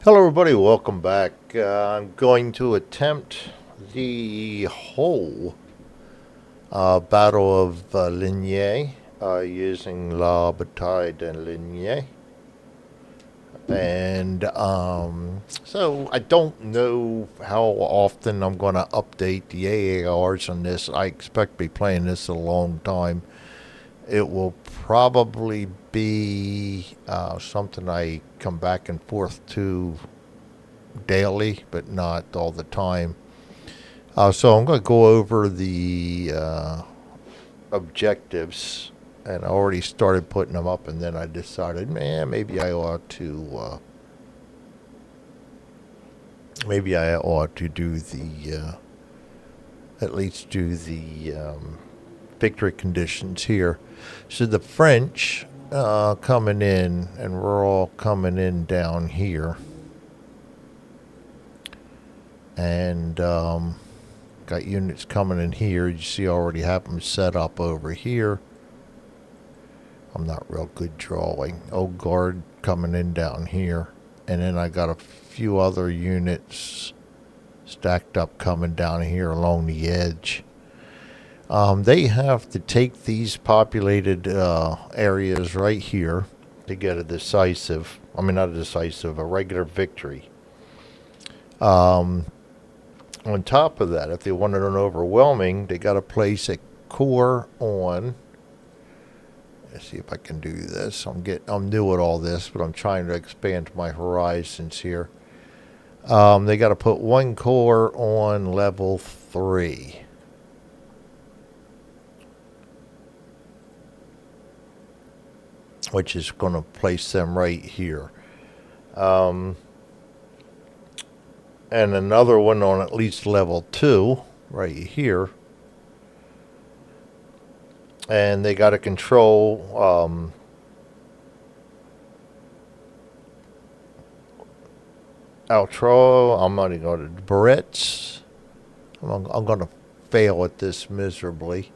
Hello, everybody. Welcome back. I'm going to attempt the whole Battle of Ligny using La Bataille de Ligny. And so I don't know how often I'm going to update the AARs on this. I expect to be playing this a long time. It will probably be something I come back and forth to daily, but not all the time. So I'm going to go over the objectives, and I already started putting them up, and then I decided, man, maybe I ought to do the at least do the victory conditions here. So the French coming in, and we're all coming in down here. And got units coming in here. You see, I already have them set up over here. I'm not real good drawing. Old guard coming in down here, and then I got a few other units stacked up coming down here along the edge. They have to take these populated areas right here to get a decisive. I mean, not a decisive, a regular victory. On top of that, if they wanted an overwhelming, they got to place a core on. Let's see if I can do this. I'm new at all this, but I'm trying to expand my horizons here. They got to put one core on level 3. Which is going to place them right here. And another one on at least level 2 right here. And they got to control outro. I'm not even going to Barrettes. I'm going to fail at this miserably.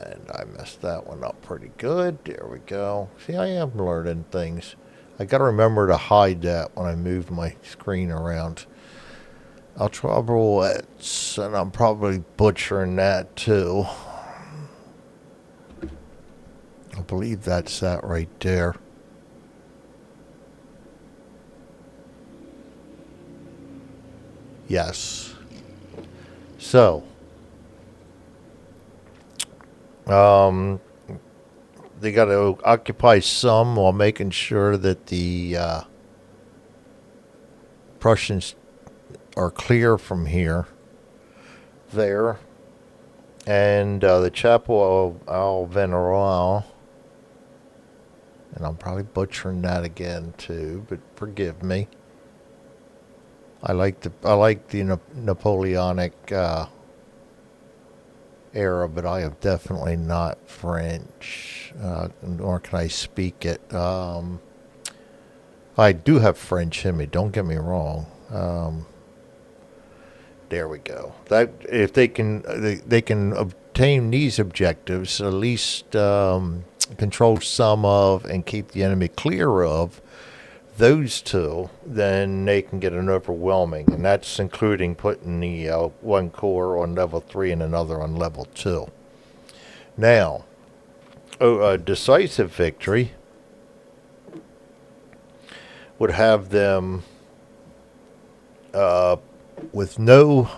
And I messed that one up pretty good. There we go. See, I am learning things. I got to remember to hide that when I move my screen around. Ultraviolettes, and I'm probably butchering that too. I believe that's that right there. Yes. So, they got to occupy some while making sure that the Prussians are clear from here, there, and the Chapel of Al Veneral, and I'm probably butchering that again too, but forgive me. I like the Napoleonic era, but I am definitely not French, nor can I speak it. I do have French in me. Don't get me wrong. There we go. That if they can obtain these objectives, at least control some of and keep the enemy clear of those two, then they can get an overwhelming, and that's including putting the one core on level 3 and another on level 2. Now, a decisive victory would have them with no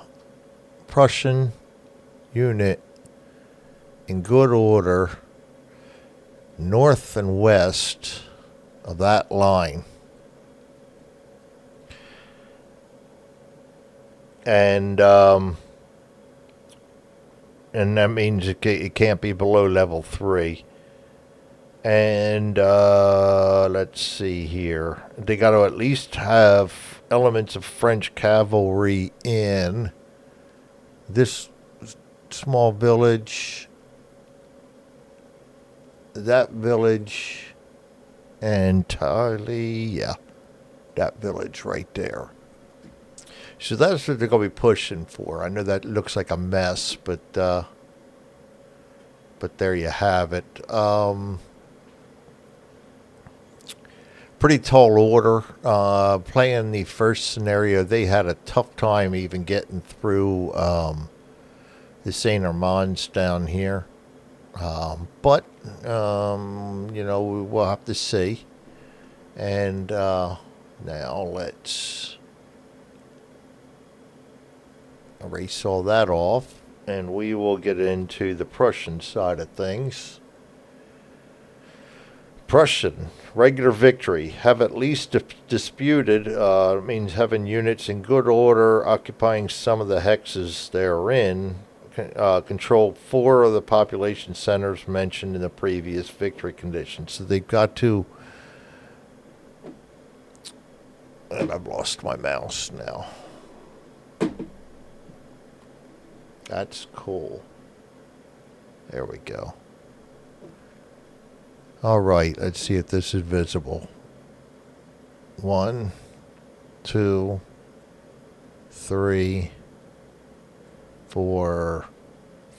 Prussian unit in good order north and west of that line. And that means it can't be below level 3. And let's see here. They got to at least have elements of French cavalry in this small village, that village, and that village right there. So that's what they're going to be pushing for. I know that looks like a mess, but there you have it. pretty tall order. Playing the first scenario, they had a tough time even getting through the Saint Armands down here. But you know, we'll have to see. And now let's erase all that off, and we will get into the Prussian side of things. Prussian, regular victory. Have at least disputed, means having units in good order, occupying some of the hexes they're in. Control 4 of the population centers mentioned in the previous victory conditions. So they've got to. And I've lost my mouse now. That's cool. There we go. All right, let's see if this is visible. 1, 2, 3, 4,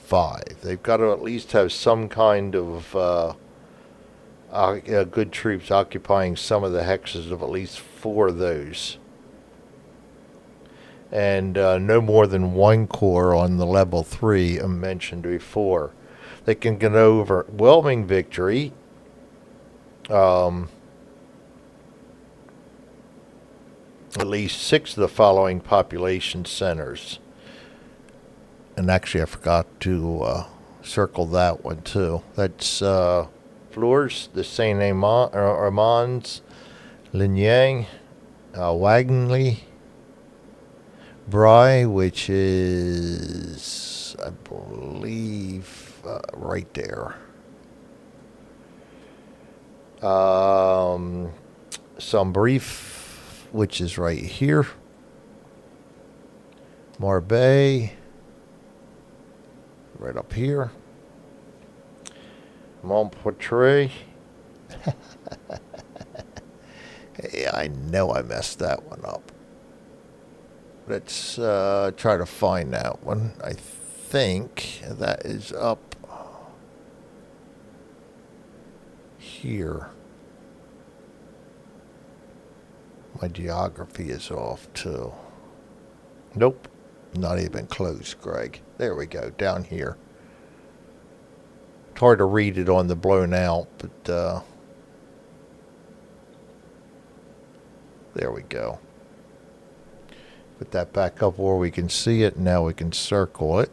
5. They've got to at least have some kind of good troops occupying some of the hexes of at least 4 of those. And no more than 1 corps on the level 3 I mentioned before. They can get overwhelming victory. At least 6 of the following population centers. And actually, I forgot to circle that one too. That's Flours, the Saint Armands, Ligny, Wagenly, Bry, which is, I believe, right there. Some brief, which is right here. Marbay, right up here. Montportray. Hey, I know I messed that one up. Let's try to find that one. I think that is up here. My geography is off too. Nope, not even close, Greg. There we go, down here. It's hard to read it on the blown out, but there we go. Put that back up where we can see it. Now we can circle it.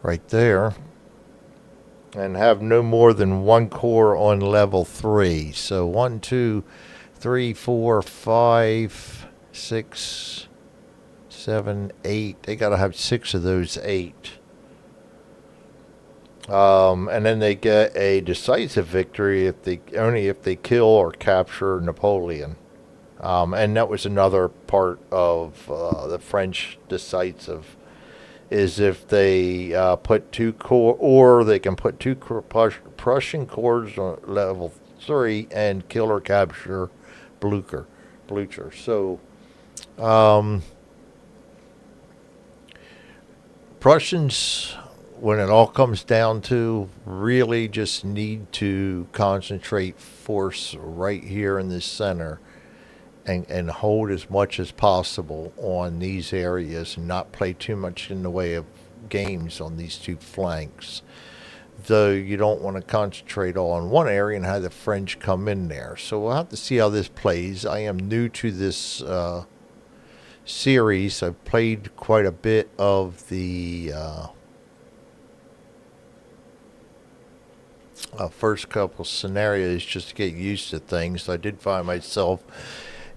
Right there. And have no more than 1 corps on level 3. So 1, 2, 3, 4, 5, 6, 7, 8. They got to have 6 of those 8. And then they get a decisive victory if they kill or capture Napoleon. And that was another part of the French decisive, is if they put 2 corps, or they can put 2 Prussian corps on level 3 and kill or capture Blücher. So Prussians, when it all comes down to, really just need to concentrate force right here in this center and hold as much as possible on these areas and not play too much in the way of games on these 2 flanks. Though you don't want to concentrate all on one area and have the French come in there. So we'll have to see how this plays. I am new to this series. I've played quite a bit of the first couple scenarios just to get used to things. I did find myself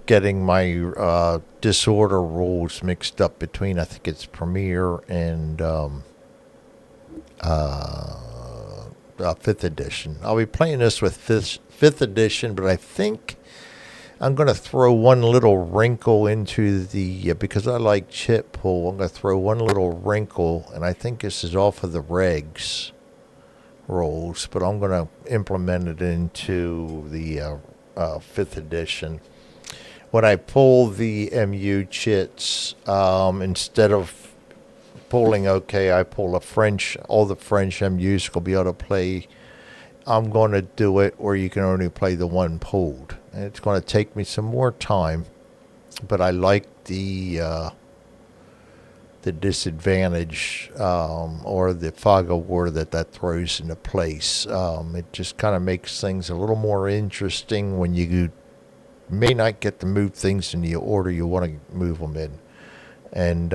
getting my disorder rules mixed up between, I think it's Premier and 5th edition. I'll be playing this with 5th edition, but I think I'm going to throw one little wrinkle into the, because I like chip pull, I'm going to throw one little wrinkle, and I think this is off of the regs rules, but I'm going to implement it into the 5th edition. When I pull the MU chits, instead of pulling, okay, I pull a French, all the French MUs will be able to play. I'm going to do it where you can only play the one pulled. And it's going to take me some more time, but I like the disadvantage or the fog of war that throws into place. It just kind of makes things a little more interesting when you may not get to move things in the order you want to move them in. And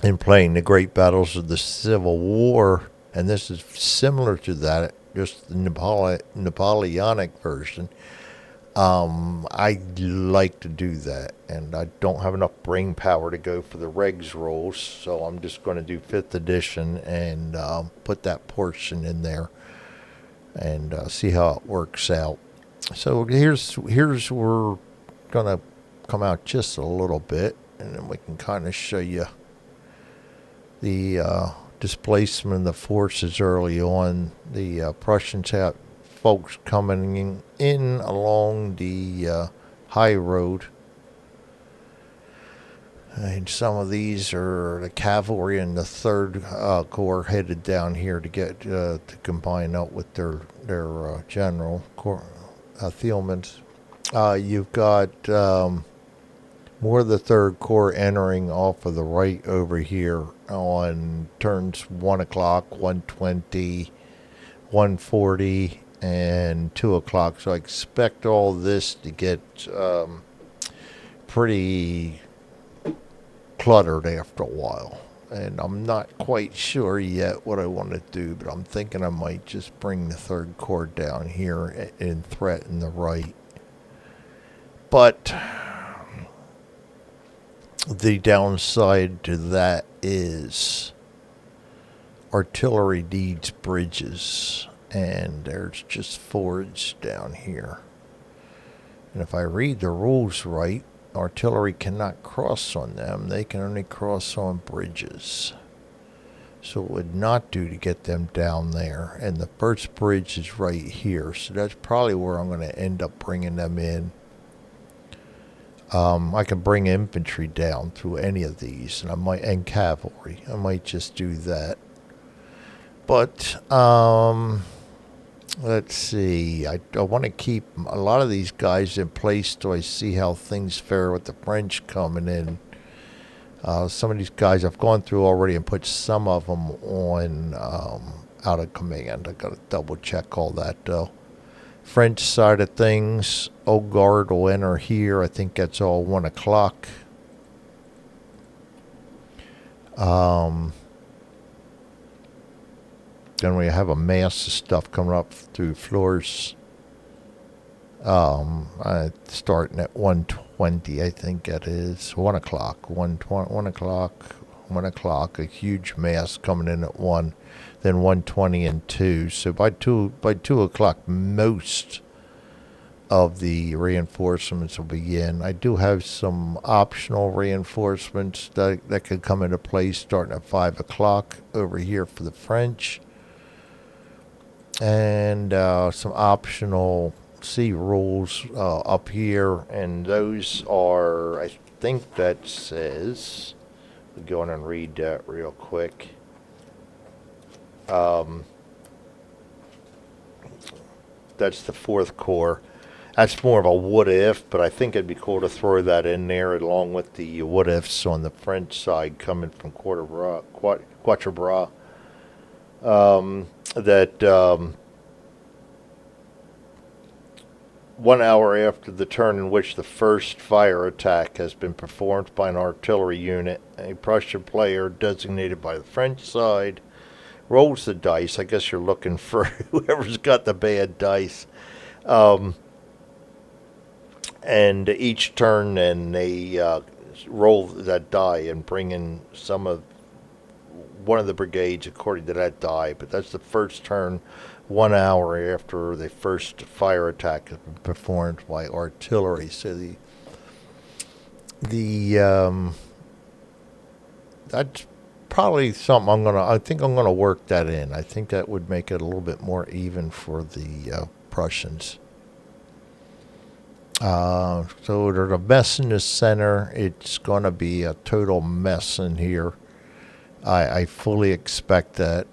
in playing the great battles of the Civil War, and this is similar to that, just the Napoleonic version. I like to do that, and I don't have enough brain power to go for the regs rules, so I'm just going to do 5th edition and put that portion in there and see how it works out. So here's we're going to come out just a little bit, and then we can kind of show you the displacement of the forces early on. The Prussians have folks coming in along the high road, and some of these are the cavalry and the 3rd Corps headed down here to get to combine up with their general Thielman's. You've got more of the 3rd Corps entering off of the right over here on turns 1 o'clock, 1:20, 1:40, and 2 o'clock. So I expect all this to get pretty cluttered after a while. And I'm not quite sure yet what I want to do, but I'm thinking I might just bring the 3rd Corps down here and threaten the right. But the downside to that is artillery needs bridges, and there's just fords down here. And if I read the rules right, artillery cannot cross on them. They can only cross on bridges. So it would not do to get them down there. And the first bridge is right here, so that's probably where I'm going to end up bringing them in. I can bring infantry down through any of these, and cavalry. I might just do that. But let's see. I want to keep a lot of these guys in place till I see how things fare with the French coming in. Some of these guys I've gone through already and put some of them on out of command. I got to double check all that though. French side of things, Old Guard will enter here. I think that's all 1 o'clock. Then we have a mass of stuff coming up through floors. Starting at 1:20, I think it is 1 o'clock. 1 o'clock. 1 o'clock. A huge mass coming in at 1. Then 1:20 and 2. So by 2 o'clock, most of the reinforcements will begin. I do have some optional reinforcements that could come into place starting at 5 o'clock over here for the French. And some optional sea rules up here, and those are, I think that says, we'll go on and read that real quick. That's the 4th Corps. That's more of a what if, but I think it'd be cool to throw that in there along with the what ifs on the French side coming from Quatre Bras. That 1 hour after the turn in which the first fire attack has been performed by an artillery unit, a Prussian player designated by the French side rolls the dice. I guess you're looking for whoever's got the bad dice. And each turn, then they roll that die and bring in one of the brigades according to that die. But that's the first turn, 1 hour after the first fire attack has been performed by artillery. So that's probably something I think I'm gonna work that in. I think that would make it a little bit more even for the Prussians. So there's a mess in the center. It's gonna be a total mess in here. I fully expect that,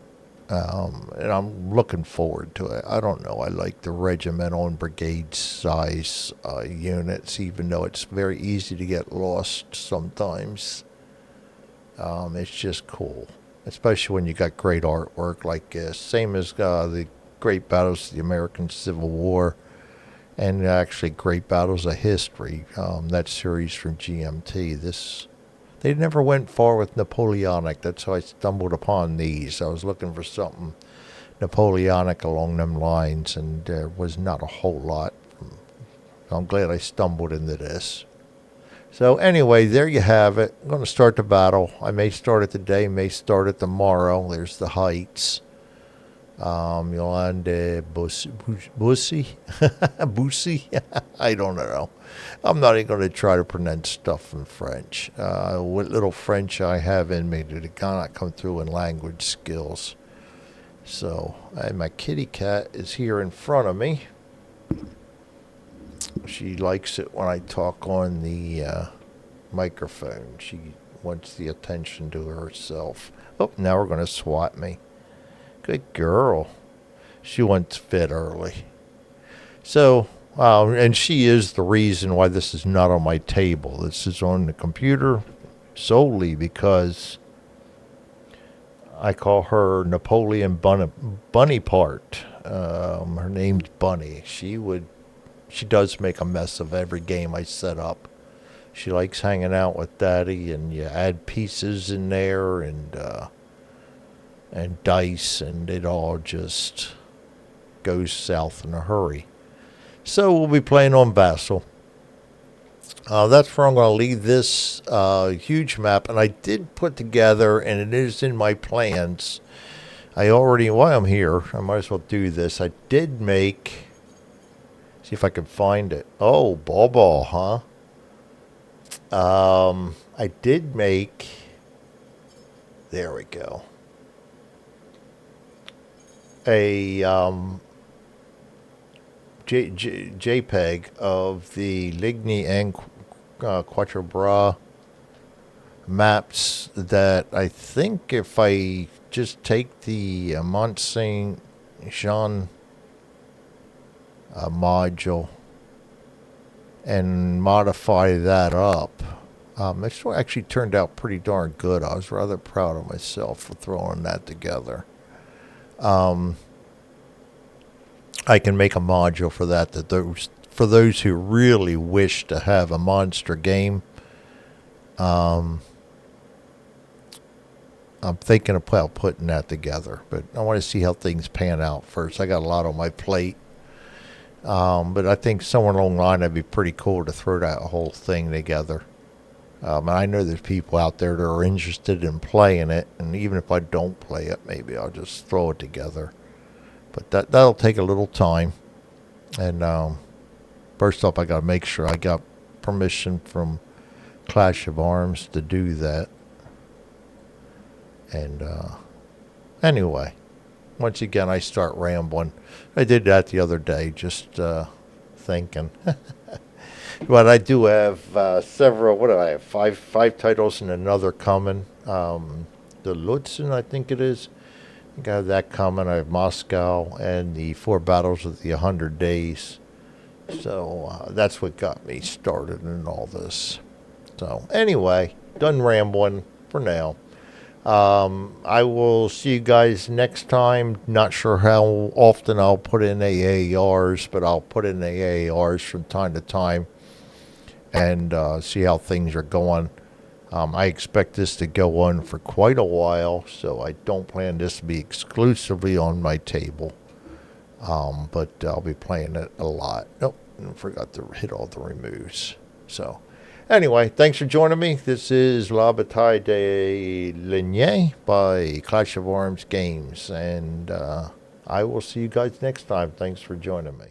and I'm looking forward to it. I don't know. I like the regimental and brigade size units, even though it's very easy to get lost sometimes. It's just cool, especially when you got great artwork like this. Same as the Great Battles of the American Civil War, and actually Great Battles of History. That series from GMT. They never went far with Napoleonic. That's how I stumbled upon these. I was looking for something Napoleonic along them lines, and there was not a whole lot. I'm glad I stumbled into this. So anyway, there you have it. I'm going to start the battle. I may start it today, may start it tomorrow. There's the heights. Yolande Bussy? Bussy? I don't know. I'm not even going to try to pronounce stuff in French. What little French I have in me that cannot come through in language skills. So, and my kitty cat is here in front of me. She likes it when I talk on the microphone. She wants the attention to herself. Oh, now we're going to swat me. Good girl. She went to bed early. So, and she is the reason why this is not on my table. This is on the computer solely because I call her Napoleon Bonaparte. Her name's Bunny. She does make a mess of every game I set up. She likes hanging out with Daddy, and you add pieces in there and dice, and it all just goes south in a hurry. So we'll be playing on Basel. That's where I'm going to leave this huge map, and I did put together, and it is in my plans. While I'm here, I might as well do this. I did make, see if I can find it. Oh, ball, huh? I did make, there we go, a JPEG of the Ligny and Quatre Bras maps that I think if I just take the Mont Saint Jean module and modify that up, it actually turned out pretty darn good. I was rather proud of myself for throwing that together. I can make a module for that. For those who really wish to have a monster game, I'm thinking of putting that together. But I want to see how things pan out first. I got a lot on my plate, but I think somewhere along the line it'd be pretty cool to throw that whole thing together. And I know there's people out there that are interested in playing it, and even if I don't play it, maybe I'll just throw it together. But that'll take a little time. And first off, I got to make sure I got permission from Clash of Arms to do that. And anyway, once again, I start rambling. I did that the other day, just thinking. But I do have several, what do I have? Five titles and another coming. The Lutzen, I think it is. I have that coming. I have Moscow and the 4 Battles of the 100 Days. So that's what got me started in all this. So anyway, done rambling for now. I will see you guys next time. Not sure how often I'll put in AARs, but I'll put in AARs from time to time and see how things are going. I expect this to go on for quite a while, so I don't plan this to be exclusively on my table. But I'll be playing it a lot. Nope, I forgot to hit all the removes. So, anyway, thanks for joining me. This is La Bataille de Ligny by Clash of Arms Games, and I will see you guys next time. Thanks for joining me.